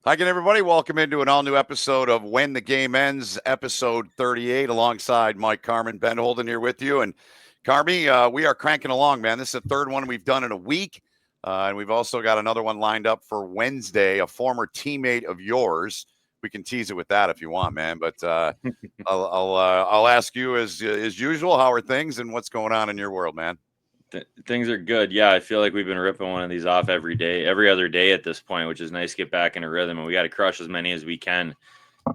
Hi again, everybody. Welcome into an all-new episode of When the Game Ends, episode 38, alongside Mike Carmen, Ben Holden here with you. And Carmi, we are cranking along, man. This is the third one we've done in a week. And we've also got another one lined up for Wednesday, a former teammate of yours. We can tease it with that if you want, man. But I'll ask you as usual, how are things and what's going on in your world, man? Things are good. Yeah, I feel like we've been ripping one of these off every other day at this point, which is nice to get back in a rhythm. And we got to crush as many as we can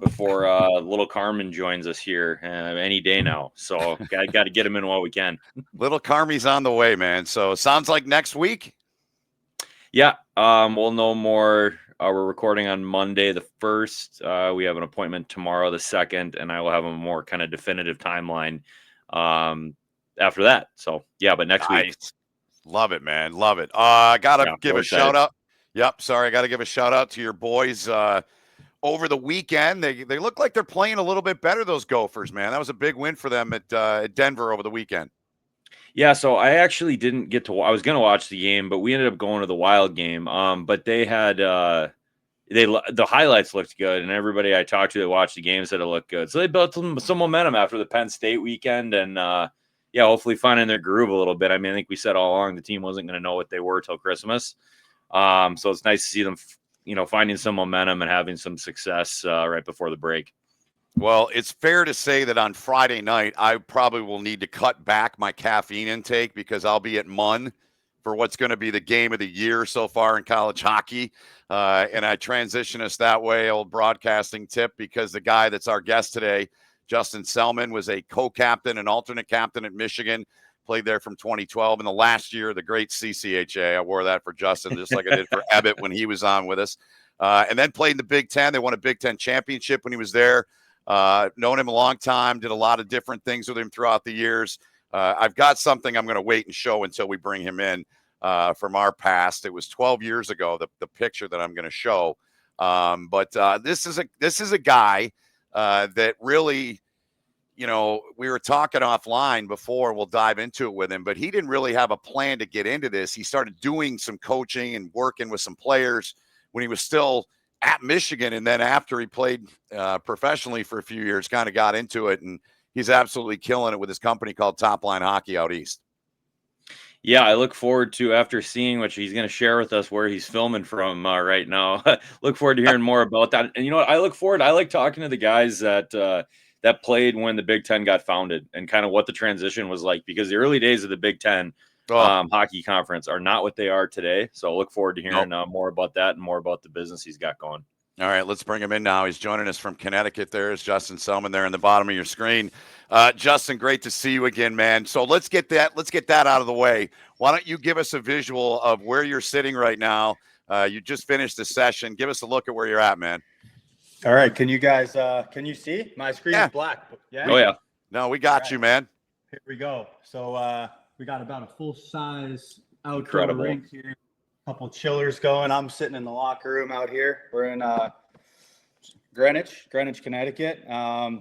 before little Carmen joins us here any day now. So got to get him in while we can. Little Carmi's on the way, man. So sounds like next week. Yeah, we'll know more. We're recording on Monday the 1st. We have an appointment tomorrow the 2nd, and I will have a more kind of definitive timeline after that. So yeah, but next week. Love it, man. Love it. I gotta give a shout out. Yep, sorry, I gotta give a shout out to your boys over the weekend. They look like they're playing a little bit better, those Gophers, man. That was a big win for them at Denver over the weekend. Yeah, so I actually didn't get to. I was going to watch the game, but we ended up going to the Wild game. But they had the highlights looked good, and everybody I talked to that watched the game said it looked good. So they built some momentum after the Penn State weekend, and yeah, hopefully finding their groove a little bit. I mean, I think we said all along the team wasn't going to know what they were till Christmas. So it's nice to see them, finding some momentum and having some success right before the break. Well, it's fair to say that on Friday night, I probably will need to cut back my caffeine intake because I'll be at Munn for what's going to be the game of the year so far in college hockey. And I transition us that way, old broadcasting tip, because the guy that's our guest today, Justin Selman, was a co-captain and alternate captain at Michigan, played there from 2012. In the last year, the great CCHA. I wore that for Justin, just like I did for Ebbett when he was on with us. And then played in the Big Ten. They won a Big Ten championship when he was there. Known him a long time, did a lot of different things with him throughout the years. I've got something I'm going to wait and show until we bring him in from our past. It was 12 years ago, the picture that I'm going to show. But this is a guy that really, we were talking offline before. We'll dive into it with him, but he didn't really have a plan to get into this. He started doing some coaching and working with some players when he was still at Michigan, and then after he played professionally for a few years, kind of got into it, and he's absolutely killing it with his company called Topline Hockey out east. Yeah, I look forward to, after seeing what he's going to share with us where he's filming from right now. Look forward to hearing more about that. And I like talking to the guys that played when the Big Ten got founded and kind of what the transition was like, because the early days of the Big Ten hockey conference are not what they are today. So I look forward to hearing more about that and more about the business he's got going. All right, let's bring him in now. He's joining us from Connecticut. There's Justin Selman there in the bottom of your screen. Justin, great to see you again, man. So let's get that out of the way. Why don't you give us a visual of where you're sitting right now? You just finished the session. Give us a look at where you're at, man. All right. Can you guys, can you see? My screen is black. Yeah. Oh, yeah. No, we got you, man. Here we go. So we got about a full-size outdoor rink here. A couple chillers going. I'm sitting in the locker room out here. We're in Greenwich, Connecticut.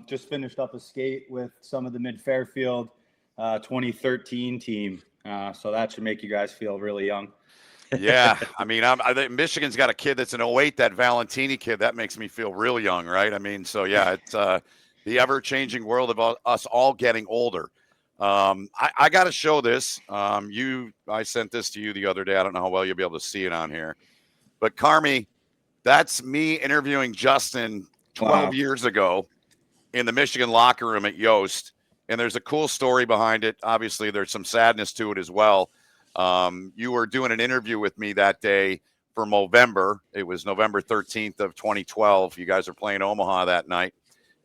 Just finished up a skate with some of the Mid-Fairfield 2013 team. So that should make you guys feel really young. Yeah, I mean, I think Michigan's got a kid that's an 08, that Valentini kid. That makes me feel real young, right? I mean, so yeah, it's the ever-changing world of us all getting older. I got to show this. I sent this to you the other day. I don't know how well you'll be able to see it on here, but Carmi, that's me interviewing Justin 12 years ago in the Michigan locker room at Yost. And there's a cool story behind it. Obviously, there's some sadness to it as well. You were doing an interview with me that day for Movember. It was November 13th of 2012. You guys are playing Omaha that night,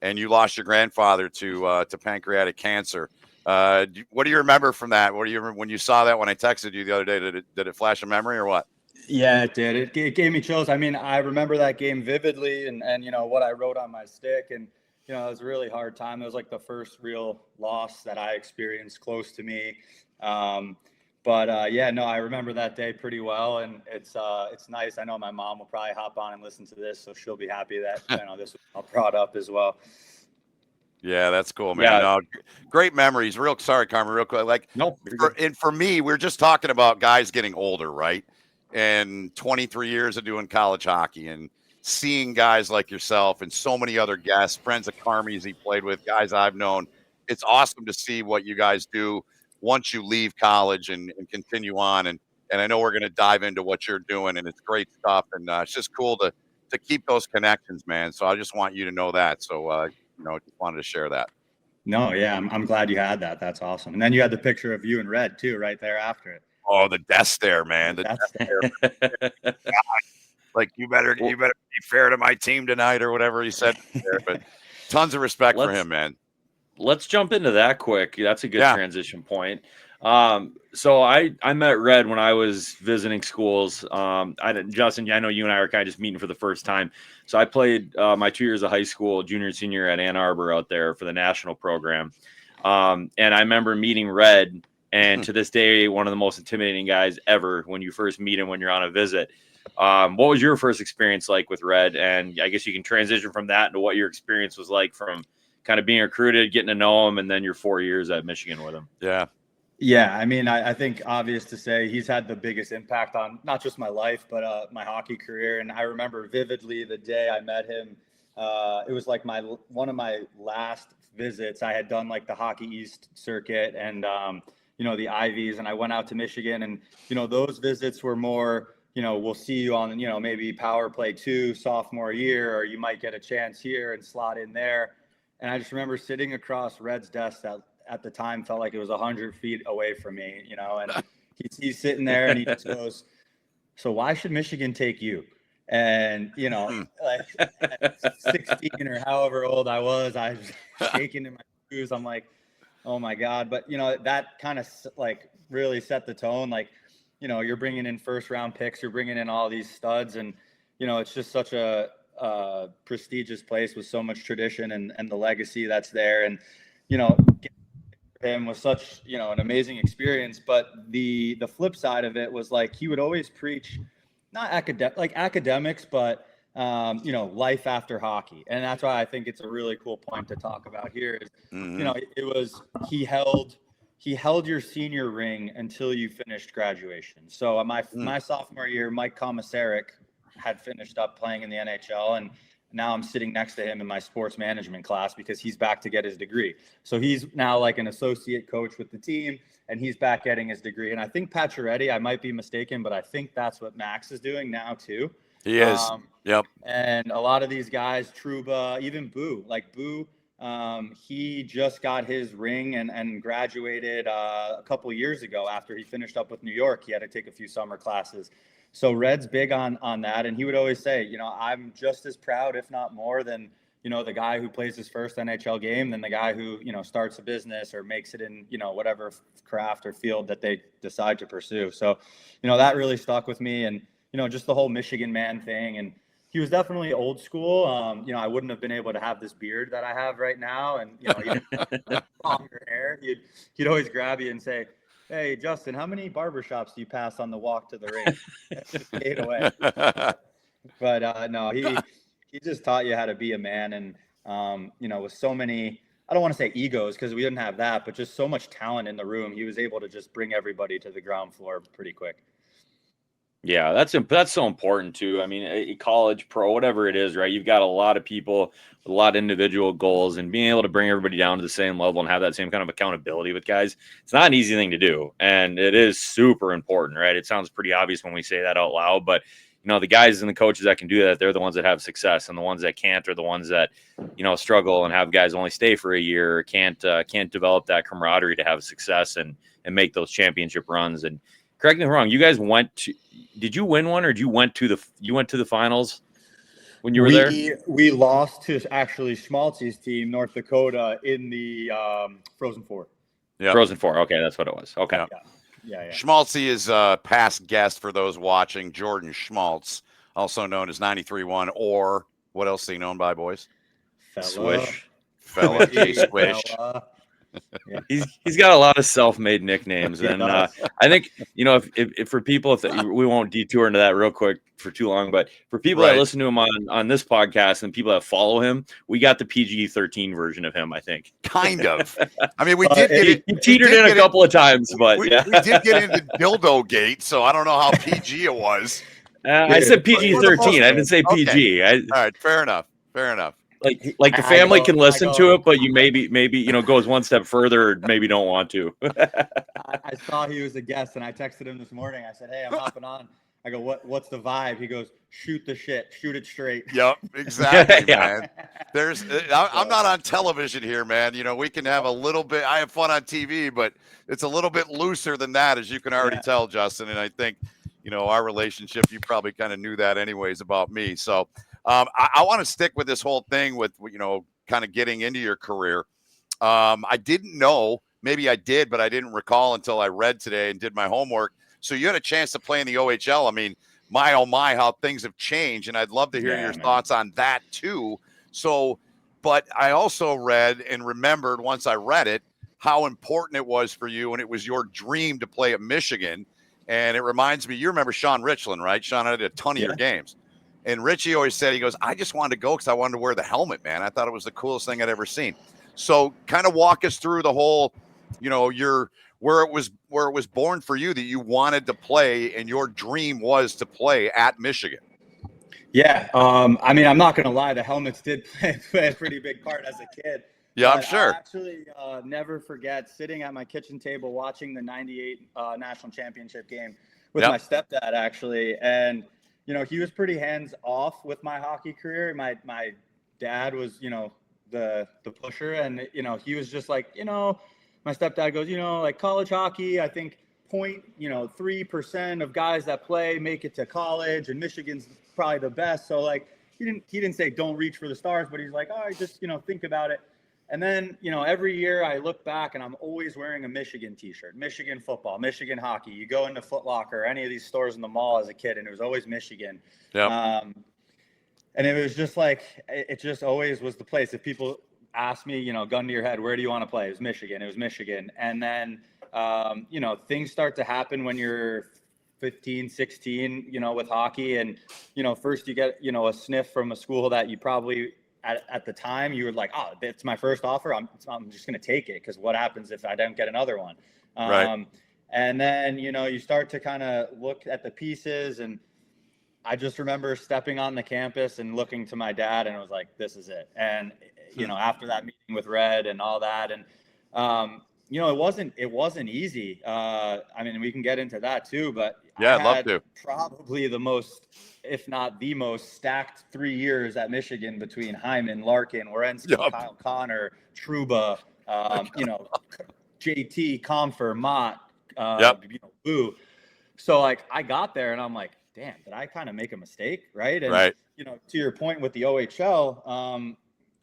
and you lost your grandfather to pancreatic cancer. What do you remember from that? What do you remember when you saw that when I texted you the other day? Did it flash a memory or what? Yeah, it did. It gave me chills. I mean, I remember that game vividly, and what I wrote on my stick, and it was a really hard time. It was like the first real loss that I experienced close to me. But I remember that day pretty well, and it's nice. I know my mom will probably hop on and listen to this, so she'll be happy that this was brought up as well. Yeah, that's cool, man. Yeah. No, great memories. Sorry, Carmen, real quick. For me, we're just talking about guys getting older, right? And 23 years of doing college hockey, and seeing guys like yourself and so many other guests, friends of Carmi's he played with, guys I've known. It's awesome to see what you guys do once you leave college and continue on. And I know we're going to dive into what you're doing, and it's great stuff. And it's just cool to keep those connections, man. So I just want you to know that. So, just wanted to share that. No, yeah, I'm glad you had that. That's awesome. And then you had the picture of you and Red too, right there after it. Oh, the desk there, man. The desk there. Like you better be fair to my team tonight, or whatever he said there. But tons of respect for him, man. Let's jump into that quick. That's a good transition point. So I met Red when I was visiting schools. Justin, I know you and I are kind of just meeting for the first time. So I played my 2 years of high school, junior and senior at Ann Arbor out there for the national program. And I remember meeting Red, and to this day, one of the most intimidating guys ever when you first meet him when you're on a visit. What was your first experience like with Red? And I guess you can transition from that into what your experience was like from kind of being recruited, getting to know him, and then your 4 years at Michigan with him. Yeah, I mean, I think obvious to say he's had the biggest impact on not just my life, but my hockey career. And I remember vividly the day I met him. It was like one of my last visits. I had done like the Hockey East circuit and, the Ivies, and I went out to Michigan. And, those visits were more, we'll see you on, maybe power play 2 sophomore year, or you might get a chance here and slot in there. And I just remember sitting across Red's desk that at the time felt like it was 100 feet away from me, and he's sitting there and he just goes, "So why should Michigan take you?" And, like at 16 or however old I was shaking in my shoes. I'm like, oh my God. But, that kind of like really set the tone. Like, you're bringing in first round picks, you're bringing in all these studs, and, it's just such a prestigious place with so much tradition and the legacy that's there. And, him was such, an amazing experience. But the flip side of it was like, he would always preach, not academics, but, life after hockey. And that's why I think it's a really cool point to talk about here is, he held your senior ring until you finished graduation. So my sophomore year, Mike Komisarek had finished up playing in the NHL, and now I'm sitting next to him in my sports management class because he's back to get his degree. So he's now like an associate coach with the team, and he's back getting his degree. And I think Pacioretty, I might be mistaken, but I think that's what Max is doing now too. He is. Yep. And a lot of these guys, Trouba, even Boo, he just got his ring and graduated a couple years ago after he finished up with New York. He had to take a few summer classes. So Red's big on that. And he would always say, I'm just as proud, if not more than, the guy who plays his first NHL game than the guy who, starts a business or makes it in, whatever craft or field that they decide to pursue. So, that really stuck with me. And, just the whole Michigan man thing. And he was definitely old school. I wouldn't have been able to have this beard that I have right now. And, he didn't have longer hair. He'd always grab you and say, "Hey, Justin, how many barbershops do you pass on the walk to the ring?" Just fade away. But no, he just taught you how to be a man. And, with so many, I don't want to say egos because we didn't have that, but just so much talent in the room, he was able to just bring everybody to the ground floor pretty quick. Yeah, that's so important too. I mean, college, pro, whatever it is, right? You've got a lot of people with a lot of individual goals, and being able to bring everybody down to the same level and have that same kind of accountability with guys, it's not an easy thing to do. And it is super important, right? It sounds pretty obvious when we say that out loud, but the guys and the coaches that can do that, they're the ones that have success, and the ones that can't are the ones that, struggle and have guys only stay for a year or can't develop that camaraderie to have success and make those championship runs. And correct me if I'm wrong, you guys did you win one, or you went to the finals when you were there? We lost to actually Schmaltzy's team, North Dakota, in the Frozen Four. Yeah, Frozen Four. Okay, that's what it was. Okay. Yeah. Schmaltzy is a past guest for those watching. Jordan Schmaltz, also known as 93-1, or what else is he known by, boys? Swish. Fella, Swish. Yeah. He's got a lot of self-made nicknames, and I think if for people, we won't detour into that real quick for too long, but for people that listen to him on this podcast and people that follow him, we got the PG-13 version of him, I think. Kind of. I mean, we did he teetered in a couple of times, but we did get into dildo gate, so I don't know how PG it was. I said PG-13. I didn't say PG. All right, fair enough. Like the family can listen to it, but you maybe goes one step further, or maybe don't want to. I saw he was a guest, and I texted him this morning. I said, "Hey, I'm hopping on." I go, "What's the vibe?" He goes, "Shoot the shit, shoot it straight." Yep, exactly, Yeah. man. I'm not on television here, man. We can have a little bit. I have fun on TV, but it's a little bit looser than that, as you can already tell, Justin. And I think, our relationship, you probably kind of knew that anyways about me. So I want to stick with this whole thing with, kind of getting into your career. I didn't know, maybe I did, but I didn't recall until I read today and did my homework. So you had a chance to play in the OHL. I mean, my, oh my, how things have changed. And I'd love to hear your thoughts on that too. So, but I also read and remembered once I read it, how important it was for you. And it was your dream to play at Michigan. And it reminds me, you remember Sean Richland, right? Sean, I did a ton of your games. And Richie always said, he goes, I just wanted to go because I wanted to wear the helmet, man. I thought it was the coolest thing I'd ever seen. So kind of walk us through the whole, where it was born for you that you wanted to play and your dream was to play at Michigan. Yeah. I mean, I'm not going to lie. The helmets did play a pretty big part as a kid. Yeah, I'm sure. I actually never forget sitting at my kitchen table watching the 98 national championship game with my stepdad, actually. And, he was pretty hands off with my hockey career. My dad was, the pusher. And, he was just like, my stepdad goes, like college hockey, I think 0.3% of guys that play make it to college, and Michigan's probably the best. So like he didn't say don't reach for the stars, but he's like, all right, just think about it. And then every year I look back and I'm always wearing a Michigan t-shirt, Michigan football, Michigan hockey. You go into Foot Locker or any of these stores in the mall as a kid, and it was always Michigan. And it was just like it just always was the place. If people asked me, gun to your head, where do you want to play? It was Michigan. And then, things start to happen when you're 15, 16, with hockey. And, first you get, a sniff from a school that you probably at the time you were like, oh, it's my first offer. I'm just going to take it. Cause what happens if I don't get another one? Right. And then, you start to kind of look at the pieces, and I just remember stepping on the campus and looking to my dad, and I was like, this is it. And, after that meeting with Red and all that, and, it wasn't easy. I mean, we can get into that too, but I'd love to. Probably the most, if not the most stacked 3 years at Michigan between Hyman, Larkin, Werenski, Kyle Connor, Trouba, JT, Comfer, Mott, Boo. So like I got there and I'm like, damn, did I kind of make a mistake? Right. And, to your point with the OHL,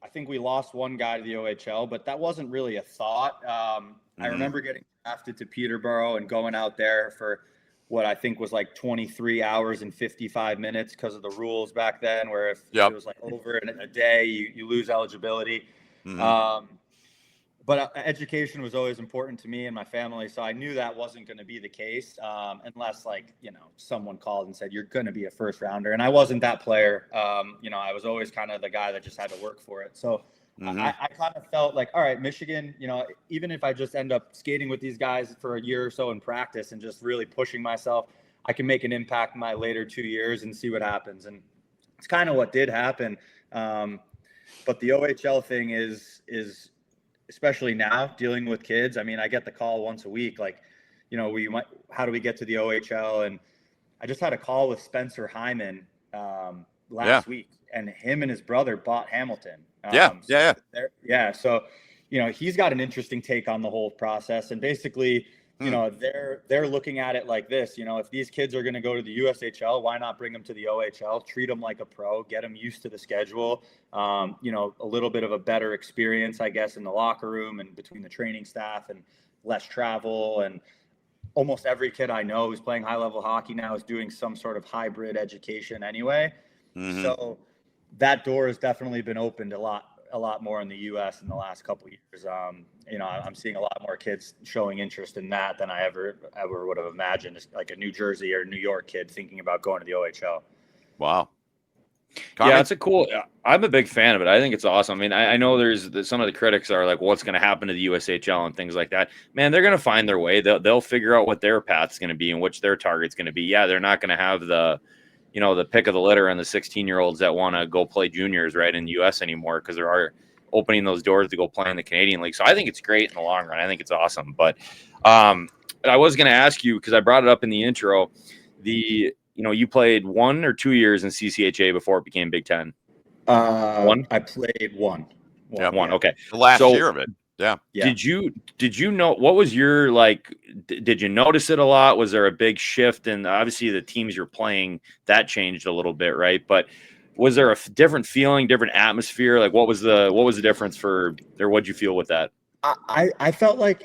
I think we lost one guy to the OHL, but that wasn't really a thought. I remember getting drafted to Peterborough and going out there for what I think was like 23 hours and 55 minutes because of the rules back then, where if it was like over in a day, you lose eligibility. But education was always important to me and my family. So I knew that wasn't going to be the case unless someone called and said, you're going to be a first rounder. And I wasn't that player. I was always kind of the guy that just had to work for it. So I kind of felt like, all right, Michigan, even if I just end up skating with these guys for a year or so in practice and just really pushing myself, I can make an impact in my later 2 years and see what happens. And it's kind of what did happen. But the OHL thing is especially now dealing with kids. I mean, I get the call once a week, like, how do we get to the OHL? And I just had a call with Spencer Hyman last week, and him and his brother bought Hamilton. So, he's got an interesting take on the whole process. And basically, they're looking at it like this, if these kids are going to go to the USHL, why not bring them to the OHL, treat them like a pro, get them used to the schedule, a little bit of a better experience, I guess, in the locker room and between the training staff, and less travel. And almost every kid I know who's playing high level hockey now is doing some sort of hybrid education anyway. So that door has definitely been opened a lot more in the U.S. in the last couple of years. I'm seeing a lot more kids showing interest in that than I ever would have imagined. It's like a New Jersey or New York kid thinking about going to the OHL. Wow. Yeah, it's I'm a big fan of it. I think it's awesome. I mean, I know there's some of the critics are like, what's going to happen to the USHL and things like that. Man, they're going to find their way. They'll figure out what their path's going to be and which their target's going to be. Yeah, they're not going to have the the pick of the litter and the 16-year-olds that want to go play juniors right in the U.S. anymore, because there are opening those doors to go play in the Canadian League. So I think it's great in the long run. I think it's awesome. But I was going to ask you, because I brought it up in the intro, you played 1 or 2 years in CCHA before it became Big Ten. One? I played one. Yep. One. Okay. The last year of it. Yeah. Did you know, what was your, like, did you notice it a lot? Was there a big shift? And obviously the teams you're playing, that changed a little bit, right? But was there a different feeling, different atmosphere? Like, what was the difference what'd you feel with that? I felt like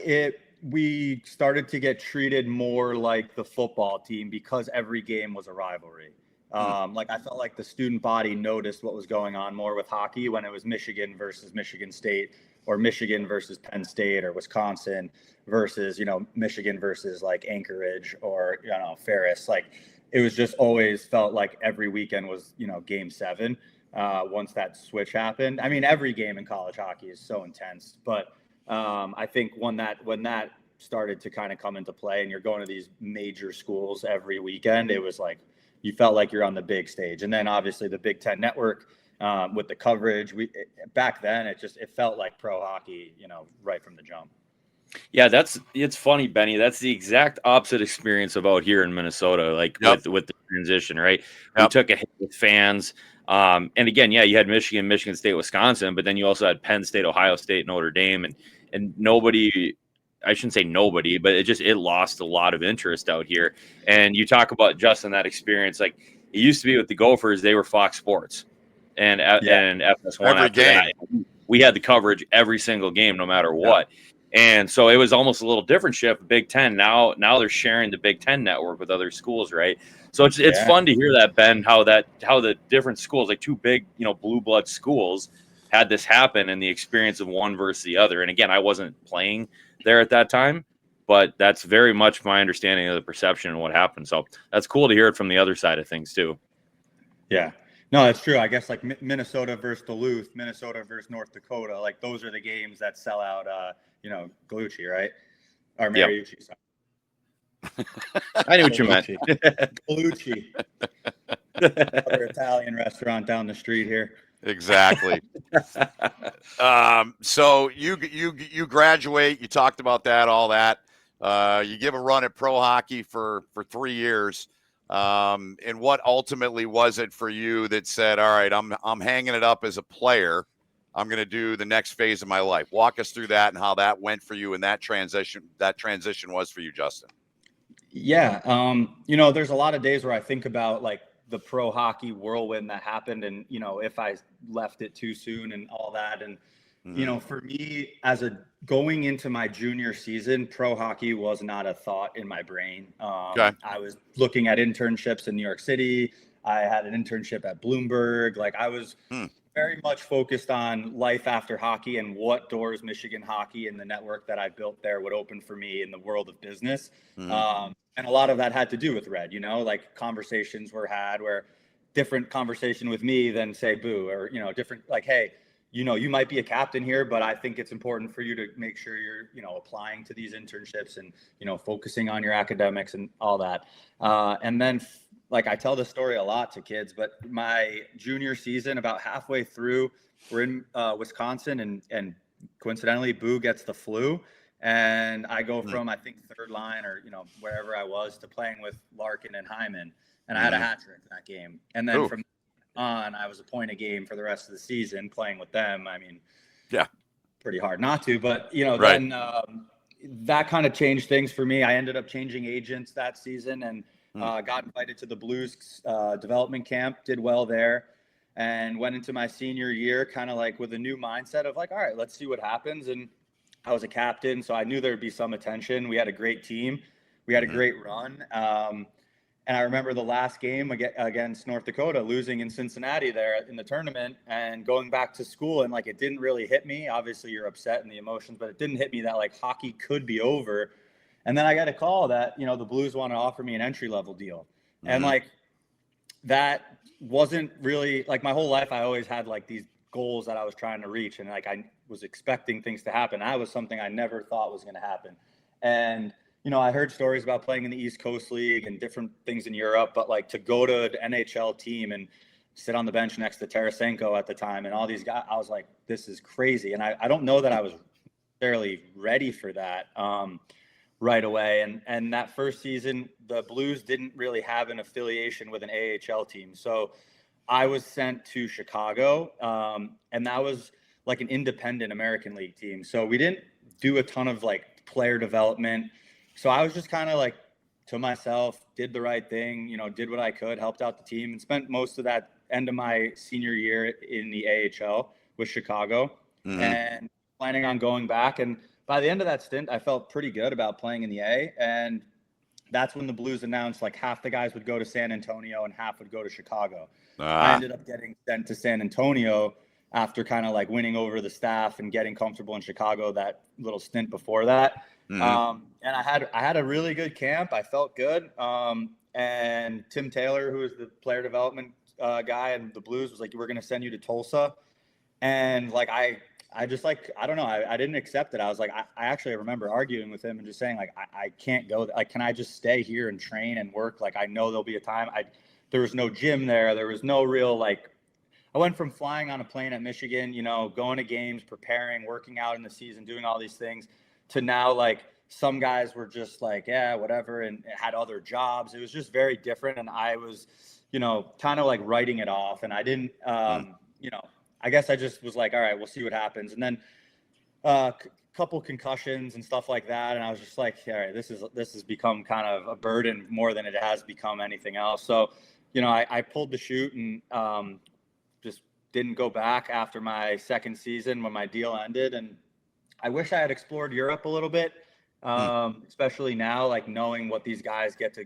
we started to get treated more like the football team because every game was a rivalry. Like, I felt like the student body noticed what was going on more with hockey when it was Michigan versus Michigan State, or Michigan versus Penn State, or Wisconsin versus, Michigan versus like Anchorage or, Ferris. Like, it was just always felt like every weekend was, game 7 once that switch happened. I mean, every game in college hockey is so intense, but I think when that started to kind of come into play and you're going to these major schools every weekend, it was like, you felt like you're on the big stage. And then obviously the Big Ten Network, with the coverage, back then it felt like pro hockey, right from the jump. Yeah, it's funny, Benny. That's the exact opposite experience of out here in Minnesota, like with the transition, right? We took a hit with fans. And again, you had Michigan, Michigan State, Wisconsin, but then you also had Penn State, Ohio State, Notre Dame, and nobody, I shouldn't say nobody, but it lost a lot of interest out here. And you talk about, Justin, that experience, like it used to be with the Gophers, they were Fox Sports and FS1 every after game. that. We had the coverage every single game, no matter what. And so it was almost a little different shift. Big Ten now they're sharing the Big Ten network with other schools, right? So it's fun to hear that, Ben, how the different schools, like two big blue blood schools, had this happen and the experience of one versus the other. And again, I wasn't playing there at that time, but that's very much my understanding of the perception and what happened. So that's cool to hear it from the other side of things too. Yeah. No, it's true. I guess like Minnesota versus Duluth, Minnesota versus North Dakota, like those are the games that sell out, Galucci, right? Or Mariucci. Sorry. I knew what you meant. Galucci. Another Italian restaurant down the street here. Exactly. So you graduate, you talked about that, all that. You give a run at pro hockey for 3 years. And what ultimately was it for you that said, all right, I'm hanging it up as a player. I'm going to do the next phase of my life. Walk us through that and how that went for you and that transition was for you, Justin. Yeah. There's a lot of days where I think about like the pro hockey whirlwind that happened and, if I left it too soon and all that. And, for me, going into my junior season, pro hockey was not a thought in my brain. I was looking at internships in New York City. I had an internship at Bloomberg. Like I was very much focused on life after hockey and what doors Michigan hockey and the network that I built there would open for me in the world of business. And a lot of that had to do with Red, like conversations were had where different conversation with me than say Boo, or, different, like, hey, you might be a captain here, but I think it's important for you to make sure you're, applying to these internships and, focusing on your academics and all that. And then like I tell this story a lot to kids, but my junior season, about halfway through, we're in Wisconsin and coincidentally Boo gets the flu. And I go from, I think, third line or, wherever I was to playing with Larkin and Hyman. And I had a hat trick in that game. And then from on, I was a point a game for the rest of the season playing with them. I mean, pretty hard not to. But, then that kind of changed things for me. I ended up changing agents that season and got invited to the Blues development camp, did well there. And went into my senior year kind of like with a new mindset of like, all right, let's see what happens. And I was a captain, so I knew there'd be some attention. We had a great team. We had a great run. And I remember the last game against North Dakota, losing in Cincinnati there in the tournament and going back to school. And like, it didn't really hit me. Obviously you're upset and the emotions, but it didn't hit me that like hockey could be over. And then I got a call that, the Blues want to offer me an entry-level deal. And like, that wasn't really like my whole life. I always had like these goals that I was trying to reach. And like, I was expecting things to happen. That was something I never thought was going to happen. And, I heard stories about playing in the East Coast League and different things in Europe, but like to go to an NHL team and sit on the bench next to Tarasenko at the time and all these guys, I was like, this is crazy. And I don't know that I was fairly ready for that right away. And that first season, the Blues didn't really have an affiliation with an AHL team. So I was sent to Chicago, and that was like an independent American League team. So we didn't do a ton of like player development. So I was just kind of like to myself, did the right thing, did what I could, helped out the team, and spent most of that end of my senior year in the AHL with Chicago, and planning on going back. And by the end of that stint, I felt pretty good about playing in the A. And that's when the Blues announced like half the guys would go to San Antonio and half would go to Chicago. I ended up getting sent to San Antonio after kind of like winning over the staff and getting comfortable in Chicago that little stint before that. And I had a really good camp. I felt good. And Tim Taylor, who is the player development guy in the Blues, was like, we're going to send you to Tulsa. And like, I just like, I don't know. I didn't accept it. I was like, I actually remember arguing with him and just saying like, I can't go. Like, can I just stay here and train and work? Like, I know there'll be a time. There was no gym there. There was no real, like, I went from flying on a plane at Michigan, going to games, preparing, working out in the season, doing all these things, to now like some guys were just like, yeah, whatever, and had other jobs. It was just very different. And I was, kind of like writing it off. And I didn't, I guess I just was like, all right, we'll see what happens. And then couple concussions and stuff like that. And I was just like, all right, this has become kind of a burden more than it has become anything else. So, I pulled the chute and just didn't go back after my second season when my deal ended. And I wish I had explored Europe a little bit, especially now, like knowing what these guys get to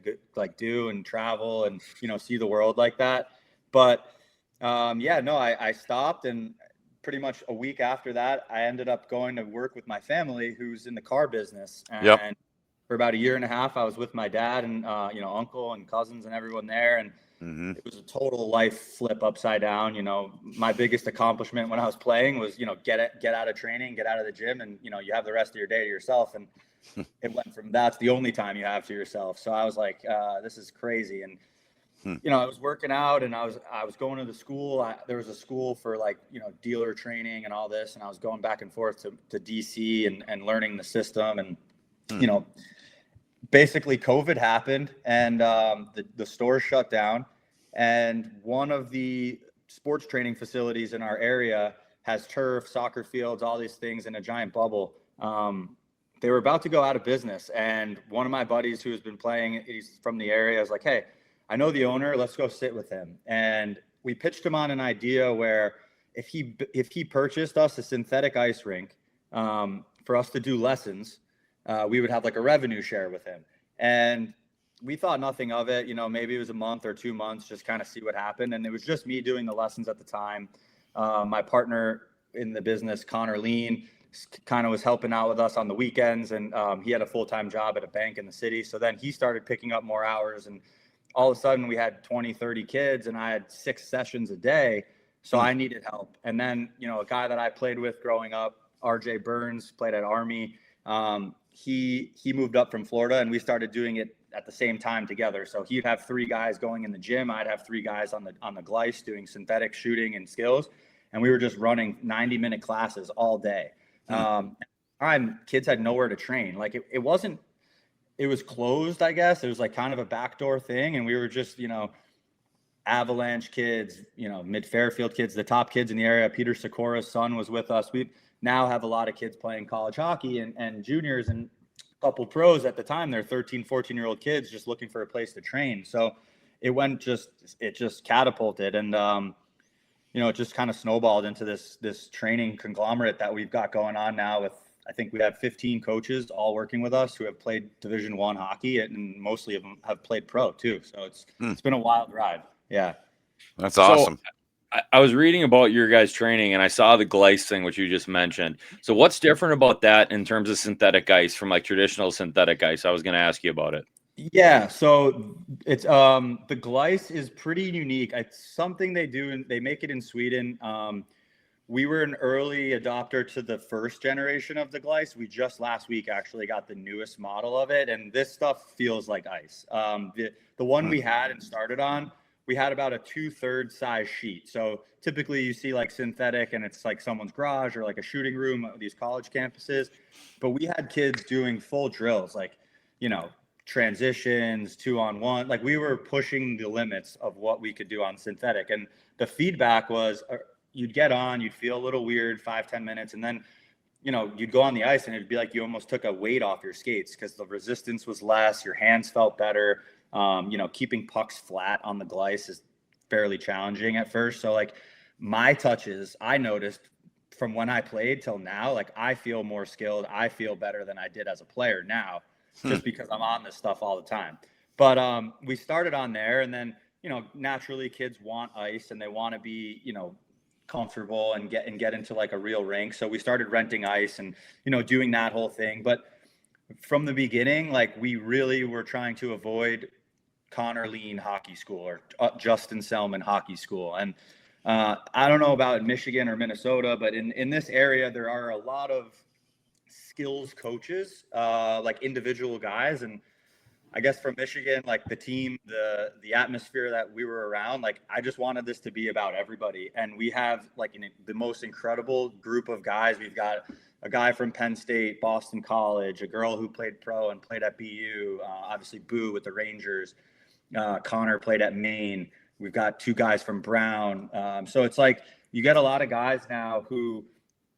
do and travel and, see the world like that. But I stopped, and pretty much a week after that, I ended up going to work with my family who's in the car business. And for about a year and a half, I was with my dad and, uncle and cousins and everyone there. And it was a total life flip upside down. My biggest accomplishment when I was playing was, get out of training, get out of the gym, and, you have the rest of your day to yourself. And it went from that's the only time you have to yourself. So I was like, this is crazy. And, I was working out and I was going to the school. There was a school for like, dealer training and all this. And I was going back and forth to DC and learning the system. And, basically COVID happened and the stores shut down. And one of the sports training facilities in our area has turf, soccer fields, all these things in a giant bubble. They were about to go out of business. And one of my buddies who has been playing, he's from the area, was like, hey, I know the owner, let's go sit with him. And we pitched him on an idea where if he purchased us a synthetic ice rink for us to do lessons, we would have like a revenue share with him. And we thought nothing of it, maybe it was a month or 2 months, just kind of see what happened. And it was just me doing the lessons at the time. My partner in the business, Connor Lean, kind of was helping out with us on the weekends. And he had a full-time job at a bank in the city. So then he started picking up more hours, and all of a sudden we had 20, 30 kids, and I had 6 sessions a day. So I needed help. And then, a guy that I played with growing up, RJ Burns, played at Army. He moved up from Florida, and we started doing it at the same time together. So he'd have 3 guys going in the gym. I'd have 3 guys on the Gleis doing synthetic shooting and skills. And we were just running 90-minute classes all day. Kids had nowhere to train. Like it was closed, I guess. It was like kind of a backdoor thing. And we were just, Avalanche kids, mid-Fairfield kids, the top kids in the area. Peter Sikora's son was with us. We now have a lot of kids playing college hockey and juniors and a couple pros at the time. They're 13, 14-year-old kids just looking for a place to train. So it just catapulted. And, it just kind of snowballed into this training conglomerate that we've got going on now with, I think we have 15 coaches all working with us who have played Division I hockey, and mostly of them have played pro too. So it's been a wild ride. Yeah. That's awesome. So I was reading about your guys' training, and I saw the Gleis thing, which you just mentioned. So what's different about that in terms of synthetic ice from like traditional synthetic ice? I was going to ask you about it. Yeah, so it's the Gleis is pretty unique. It's something they do, and they make it in Sweden. we were an early adopter to the first generation of the Glice. We just last week actually got the newest model of it, and this stuff feels like ice. The one we had and started on, we had about a 2/3 size sheet. So typically you see like synthetic and it's like someone's garage or like a shooting room at these college campuses. But we had kids doing full drills, like, you know, transitions, 2-on-1. Like we were pushing the limits of what we could do on synthetic. And the feedback was you'd get on, you'd feel a little weird 5-10 minutes. And then, you know, you'd go on the ice and it'd be like you almost took a weight off your skates because the resistance was less, your hands felt better. You know, keeping pucks flat on the Glice is fairly challenging at first. So like my touches, I noticed from when I played till now, like I feel more skilled. I feel better than I did as a player now, just because I'm on this stuff all the time. But we started on there, and then, you know, naturally kids want ice and they want to be, you know, comfortable and get into like a real rink. So we started renting ice and, you know, doing that whole thing. But from the beginning, like we really were trying to avoid Connor Lean Hockey School or Justin Selman Hockey School. And I don't know about Michigan or Minnesota, but in this area, there are a lot of skills coaches, like individual guys. And I guess from Michigan, like the team, the atmosphere that we were around, like I just wanted this to be about everybody. And we have like the most incredible group of guys. We've got a guy from Penn State, Boston College, a girl who played pro and played at BU, obviously Boo with the Rangers. Connor played at Maine. We've got 2 guys from Brown. So it's like you get a lot of guys now who,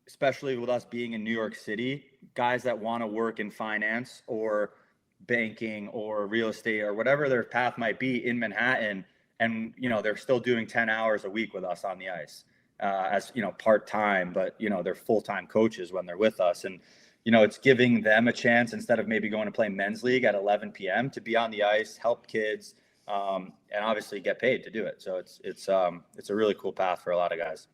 especially with us being in New York City, guys that want to work in finance or banking or real estate or whatever their path might be in Manhattan. And, you know, they're still doing 10 hours a week with us on the ice as, you know, part-time, but, you know, they're full-time coaches when they're with us. And, you know, it's giving them a chance instead of maybe going to play men's league at 11 p.m. to be on the ice, help kids, and obviously get paid to do it. So it's a really cool path for a lot of guys.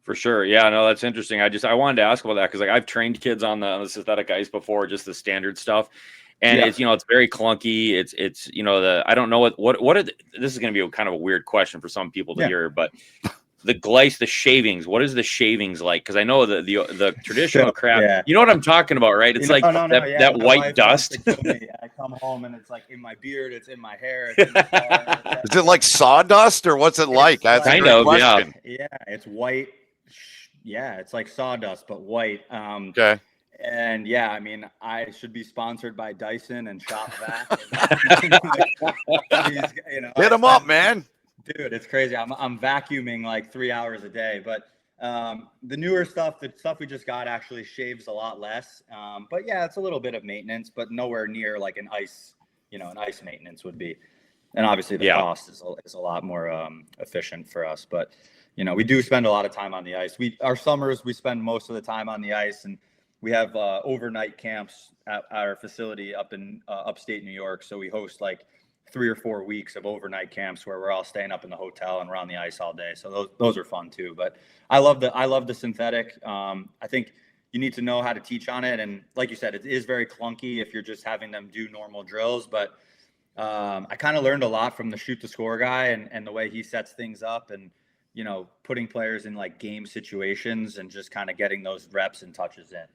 For sure. Yeah, no, that's interesting. I wanted to ask about that because like I've trained kids on the synthetic ice before, just the standard stuff. And it's, you know, it's very clunky. It's, you know, I don't know this is going to be kind of a weird question for some people to hear, but the Glice, the shavings, what is the shavings like? Because I know the traditional crap, you know what I'm talking about, right? It's that white dust. I come home and it's like in my beard, it's in my hair. It's in my car. Is it like sawdust or what's it like? That's kind of, question. Yeah, it's white. Yeah, it's like sawdust, but white. Okay. And yeah, I mean, I should be sponsored by Dyson and Shop Vac. You know, hit them up, man. Dude, it's crazy. I'm vacuuming like 3 hours a day, but the newer stuff, the stuff we just got actually shaves a lot less. But yeah, it's a little bit of maintenance, but nowhere near like an ice maintenance would be. And obviously the cost is a lot more efficient for us. But, you know, we do spend a lot of time on the ice. Our summers, we spend most of the time on the ice, and we have overnight camps at our facility up in upstate New York. So we host like 3 or 4 weeks of overnight camps where we're all staying up in the hotel and we're on the ice all day. So those are fun too. But I love the synthetic. I think you need to know how to teach on it. And like you said, it is very clunky if you're just having them do normal drills. But I kind of learned a lot from the shoot to score guy and the way he sets things up and, you know, putting players in like game situations and just kind of getting those reps and touches in.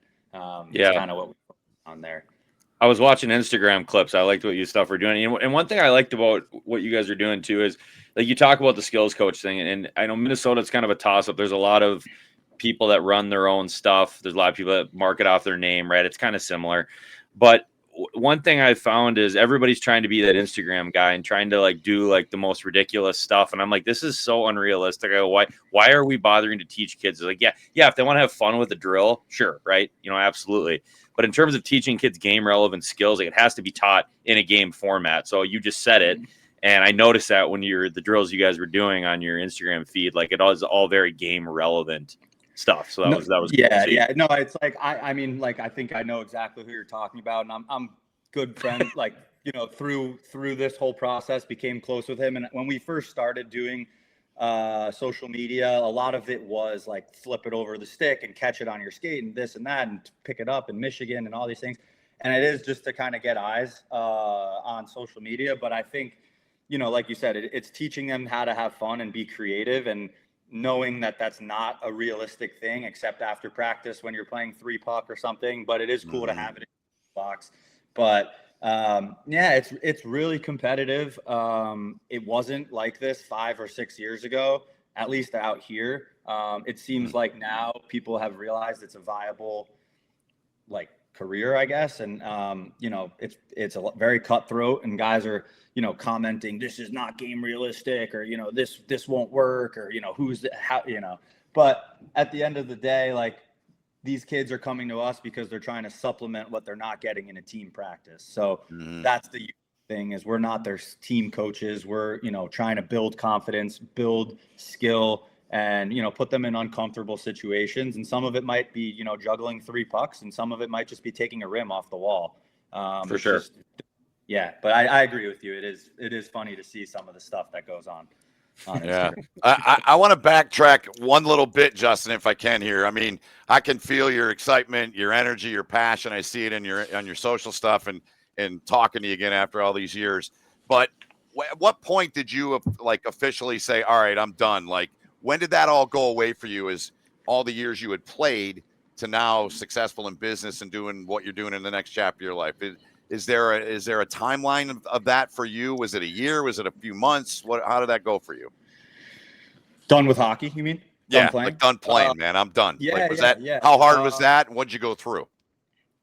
It's kind of what we put on there. I was watching Instagram clips. I liked what you stuff were doing. And one thing I liked about what you guys are doing too is like you talk about the skills coach thing. And I know Minnesota, it's kind of a toss up. There's a lot of people that run their own stuff. There's a lot of people that market off their name, right? It's kind of similar. But one thing I found is everybody's trying to be that Instagram guy and trying to like do like the most ridiculous stuff. And I'm like, this is so unrealistic. I go, why are we bothering to teach kids? It's like, yeah, if they want to have fun with the drill, sure. Right. You know, absolutely. But in terms of teaching kids game relevant skills, like it has to be taught in a game format. So you just said it. And I noticed that when the drills you guys were doing on your Instagram feed, like it was all very game relevant stuff. So that was cool. Yeah. No, it's like, I mean, like, I think I know exactly who you're talking about, and I'm good friends, like, you know, through this whole process, became close with him. And when we first started doing social media, a lot of it was like flip it over the stick and catch it on your skate and this and that and pick it up in Michigan and all these things. And it is just to kind of get eyes on social media. But I think, you know, like you said, it's teaching them how to have fun and be creative. And knowing that that's not a realistic thing, except after practice when you're playing 3-puck or something. But it is cool to have it in the box. But yeah, it's really competitive. It wasn't like this 5 or 6 years ago, at least out here. It seems like now people have realized it's a viable like career, I guess. And, you know, it's a very cutthroat, and guys are, you know, commenting, this is not game realistic, or, you know, this won't work, or, you know, how, you know, but at the end of the day, like, these kids are coming to us because they're trying to supplement what they're not getting in a team practice. So that's the thing, is we're not their team coaches. We're, you know, trying to build confidence, build skill, and, you know, put them in uncomfortable situations. And some of it might be, you know, juggling 3 pucks, and some of it might just be taking a rim off the wall. For sure. Yeah, but I agree with you. It is funny to see some of the stuff that goes on Yeah. Instagram. I want to backtrack one little bit, Justin, if I can here. I mean, I can feel your excitement, your energy, your passion. I see it on your social stuff and talking to you again after all these years. But at what point did you like officially say, all right, I'm done? Like, when did that all go away for you, as all the years you had played to now successful in business and doing what you're doing in the next chapter of your life? Is there a timeline of that for you? Was it a year? Was it a few months? How did that go for you? Done with hockey, you mean? Done playing? Like done playing, man. I'm done. Yeah, like, how hard was that? And what'd you go through?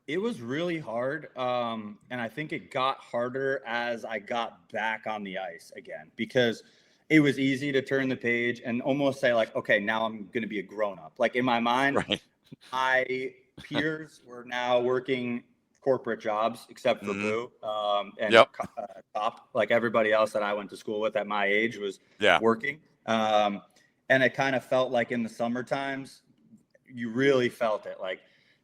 It was really hard. And I think it got harder as I got back on the ice again, because it was easy to turn the page and almost say like, okay, now I'm going to be a grown up. Like in my mind, my peers were now working corporate jobs, except for Blue and Top. Like everybody else that I went to school with at my age was working. And it kind of felt like in the summer times, you really felt it. Like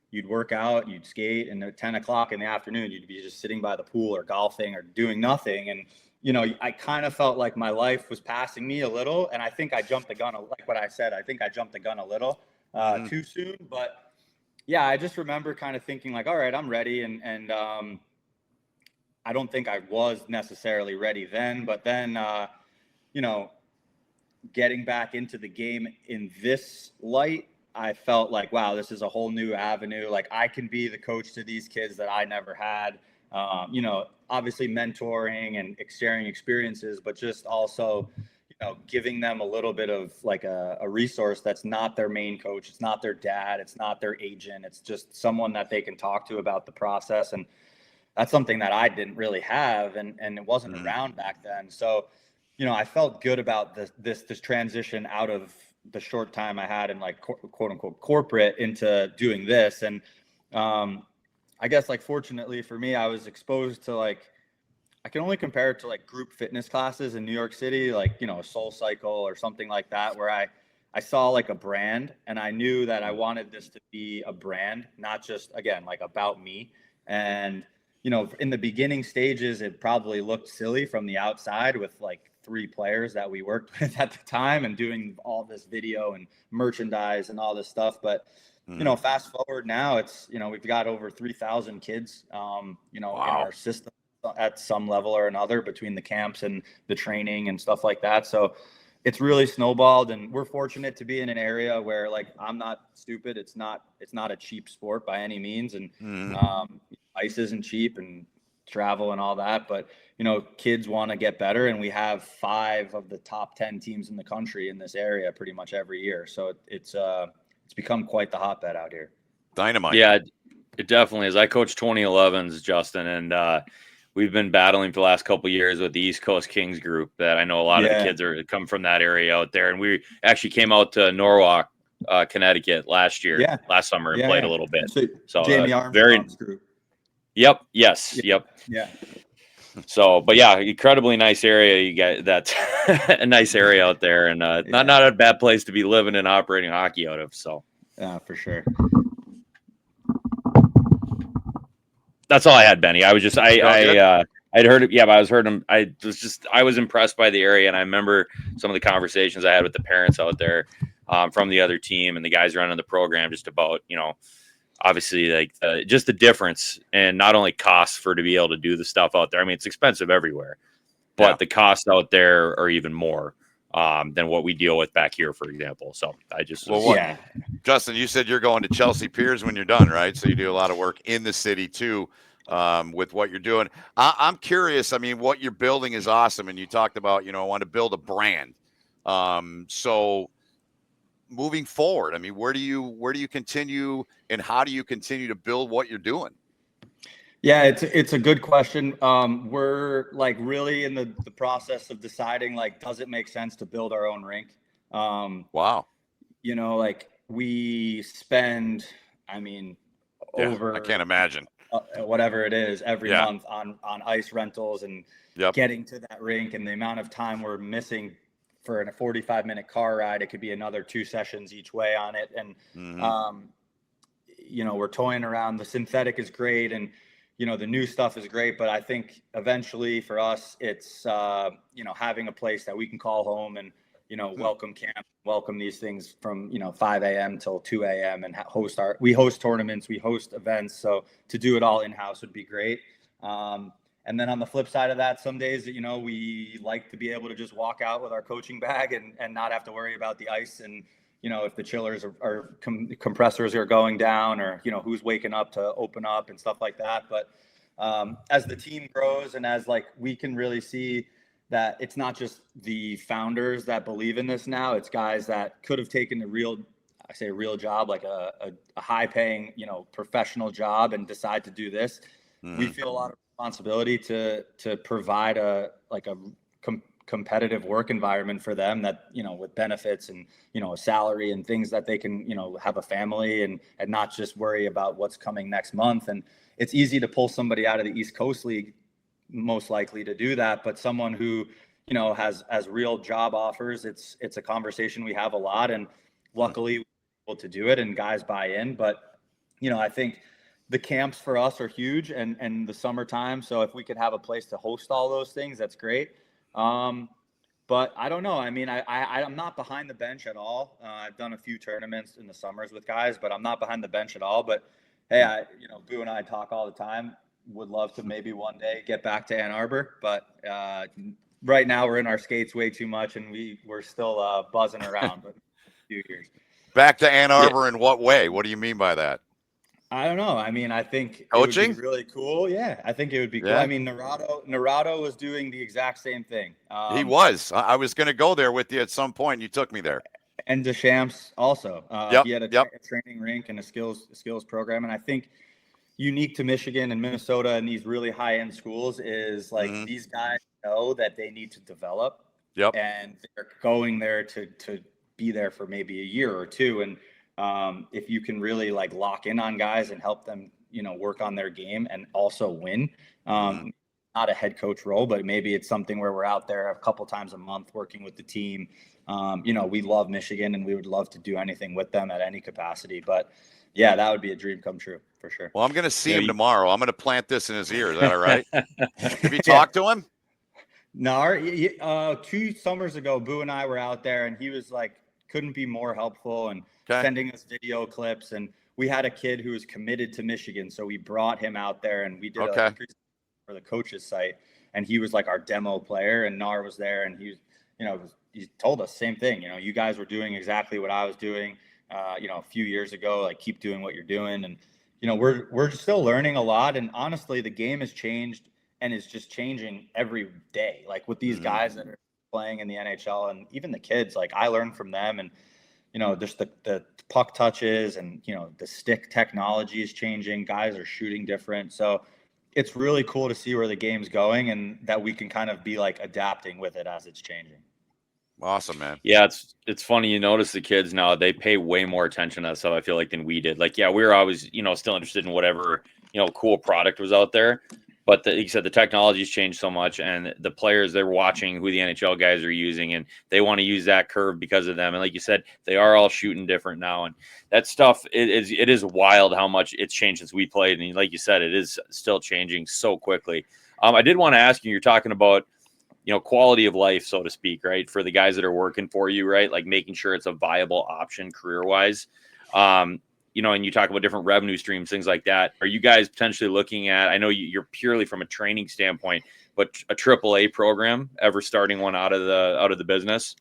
you'd work out, you'd skate, and at 10 o'clock in the afternoon, you'd be just sitting by the pool or golfing or doing nothing. And, you know, I kind of felt like my life was passing me a little. And I think I jumped the gun, like what I said, I think I jumped the gun a little too soon. But yeah, I just remember kind of thinking like, all right, I'm ready. And I don't think I was necessarily ready then, but then, you know, getting back into the game in this light, I felt like, wow, this is a whole new avenue. Like I can be the coach to these kids that I never had, you know, obviously mentoring and sharing experiences, but just also, you know, giving them a little bit of like a resource that's not their main coach. It's not their dad. It's not their agent. It's just someone that they can talk to about the process. And that's something that I didn't really have. And it wasn't around back then. So, you know, I felt good about this transition out of the short time I had in like quote unquote corporate into doing this. And I guess like fortunately for me, I was exposed to like, I can only compare it to like group fitness classes in New York City, like, you know, a Soul Cycle or something like that, where I saw like a brand, and I knew that I wanted this to be a brand, not just, again, like about me. And, you know, in the beginning stages, it probably looked silly from the outside with like 3 players that we worked with at the time and doing all this video and merchandise and all this stuff. But, you know, fast forward now, it's, you know, we've got over 3,000 kids, you know, in our system at some level or another, between the camps and the training and stuff like that. So it's really snowballed, and we're fortunate to be in an area where, like, I'm not stupid. It's not a cheap sport by any means. And ice isn't cheap, and travel and all that, but, you know, kids want to get better, and we have 5 of the top 10 teams in the country in this area pretty much every year. So it's become quite the hotbed out here. Dynamite. Yeah, it definitely is. I coached 2011s, Justin, and we've been battling for the last couple of years with the East Coast Kings group that I know a lot of the kids come from that area out there. And we actually came out to Norwalk, Connecticut last summer and played a little bit. So Jamie Armstrong's group. Yep. Yes. Yep. Yeah. So, but yeah, incredibly nice area. You got that's a nice area out there, and not a bad place to be living and operating hockey out of. So, yeah, for sure. That's all I had, Benny. I was just I'd heard it. Yeah, but I was impressed by the area, and I remember some of the conversations I had with the parents out there from the other team and the guys running the program, just about, you know, obviously like just the difference, and not only costs for to be able to do the stuff out there. I mean, it's expensive everywhere, but the costs out there are even more. than what we deal with back here, for example. So I just, Yeah. Justin, you said you're going to Chelsea Piers when you're done, right? So you do a lot of work in the city too, with what you're doing. I'm curious. I mean, what you're building is awesome, and you talked about, I want to build a brand. So moving forward, I mean, where do you continue, and how do you continue to build what you're doing? Yeah, it's a good question. We're like really in the process of deciding, like, does it make sense to build our own rink? Wow. Like we spend, I mean, over I can't imagine. whatever it is every Yeah. month on ice rentals and Yep. getting to that rink, and the amount of time we're missing for a 45-minute car ride. It could be another 2 sessions each way on it. And, we're toying around. The synthetic is great. And, the new stuff is great, but I think eventually for us, it's, having a place that we can call home and, welcome camp, welcome these things from, 5 a.m. till 2 a.m. and we host tournaments, we host events. So to do it all in-house would be great. And then on the flip side of that, some days, we like to be able to just walk out with our coaching bag and not have to worry about the ice and, if the chillers or compressors are going down, or, who's waking up to open up and stuff like that. But as the team grows and as like we can really see that it's not just the founders that believe in this now, it's guys that could have taken a real job, like a high paying, professional job and decide to do this. We feel a lot of responsibility to provide a competitive work environment for them that, with benefits and, a salary and things that they can, have a family and not just worry about what's coming next month. And it's easy to pull somebody out of the East Coast League, most likely to do that. But someone who, has real job offers, it's a conversation we have a lot, and luckily we're able to do it and guys buy in. But, I think the camps for us are huge and the summertime. So if we could have a place to host all those things, that's great. But I don't know. I mean, I'm not behind the bench at all. I've done a few tournaments in the summers with guys, but I'm not behind the bench at all. But hey, Boo and I talk all the time. Would love to maybe one day get back to Ann Arbor, but right now we're in our skates way too much, and we're still buzzing around. But a few years. Back to Ann Arbor in what way? What do you mean by that? I don't know. I mean, I think coaching it would be really cool. Yeah, I think it would be cool. I mean, Narado was doing the exact same thing. He was. I was going to go there with you at some point. You took me there. And Deschamps also. He had a training rink and a skills program. And I think unique to Michigan and Minnesota and these really high-end schools is like these guys know that they need to develop. Yep. And they're going there to be there for maybe a year or two. And if you can really like lock in on guys and help them, work on their game and also win, not a head coach role, but maybe it's something where we're out there a couple times a month working with the team. We love Michigan and we would love to do anything with them at any capacity, but yeah, that would be a dream come true for sure. Well, I'm going to see him tomorrow. I'm going to plant this in his ear. Is that all right? Have you talked to him? No, 2 summers ago, Boo and I were out there and he was like, couldn't be more helpful and sending us video clips. And we had a kid who was committed to Michigan. So we brought him out there and we did a presentation for the coach's site. And he was like our demo player, and Nar was there. And he was, he told us same thing. You guys were doing exactly what I was doing, a few years ago, like keep doing what you're doing. And, we're still learning a lot. And honestly, the game has changed and is just changing every day. Like with these guys that are playing in the NHL and even the kids, like I learn from them, and just the puck touches and the stick technology is changing. Guys are shooting different, so it's really cool to see where the game's going and that we can kind of be like adapting with it as it's changing. Awesome, man. Yeah, it's funny. You notice the kids now, they pay way more attention to that stuff, I feel like, than we did. Like, yeah, we were always still interested in whatever cool product was out there. But like you said, the technology's changed so much, and the players, they're watching who the NHL guys are using, and they want to use that curve because of them. And like you said, they are all shooting different now, and that stuff, it is wild how much it's changed since we played. And like you said, it is still changing so quickly. I did want to ask you, you're talking about quality of life, so to speak, right, for the guys that are working for you, right, like making sure it's a viable option career-wise. And you talk about different revenue streams, things like that. Are you guys potentially looking at, I know you're purely from a training standpoint, but a AAA program, ever starting one out of the business?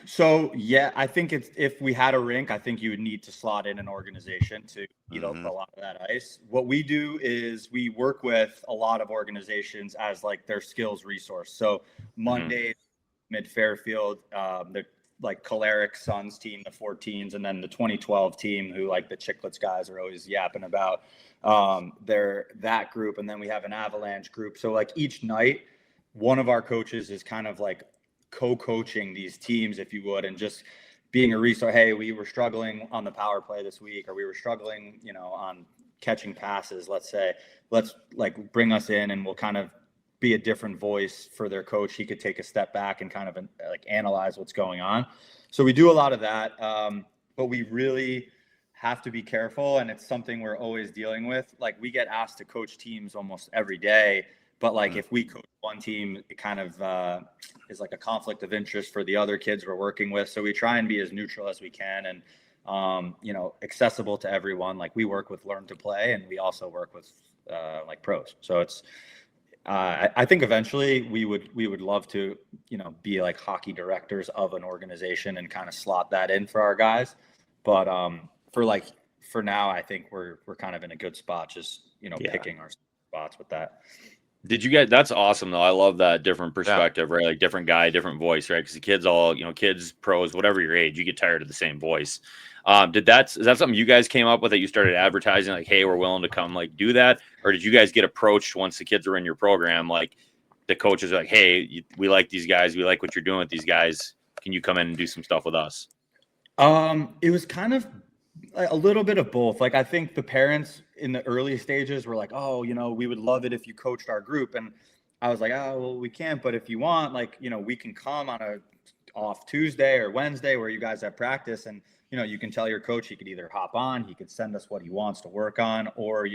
So yeah, I think if we had a rink, I think you would need to slot in an organization to eat up a lot of that ice. What we do is we work with a lot of organizations as like their skills resource. So Monday, Mid Fairfield, the like Choleric Suns team, the 14s, and then the 2012 team who like the Chicklets guys are always yapping about. They're that group, and then we have an Avalanche group. So like each night, one of our coaches is kind of like co-coaching these teams, if you would, and just being a resource. Hey, we were struggling on the power play this week, or we were struggling, on catching passes. Let's like bring us in, and we'll kind of be a different voice for their coach. He could take a step back and kind of like analyze what's going on. So we do a lot of that, but we really have to be careful, and it's something we're always dealing with. Like we get asked to coach teams almost every day. But like if we coach one team, it kind of is like a conflict of interest for the other kids we're working with. So we try and be as neutral as we can, and accessible to everyone. Like we work with Learn to Play, and we also work with like pros. So it's I think eventually we would love to be like hockey directors of an organization and kind of slot that in for our guys. But for now, I think we're kind of in a good spot, just picking our spots with that. Did you get? That's awesome though. I love that different perspective, right? Like different guy, different voice, right? Because the kids all, kids, pros, whatever your age, you get tired of the same voice. Is that something you guys came up with that you started advertising? Like, hey, we're willing to come like do that, or did you guys get approached once the kids are in your program? Like the coaches are like, hey, we like these guys, we like what you're doing with these guys. Can you come in and do some stuff with us? It was kind of a little bit of both. Like I think the parents in the early stages were like, oh, we would love it if you coached our group. And I was like, oh, well, we can't, but if you want, like, we can come on a off Tuesday or Wednesday where you guys have practice, and, you can tell your coach he could either hop on, he could send us what he wants to work on, or,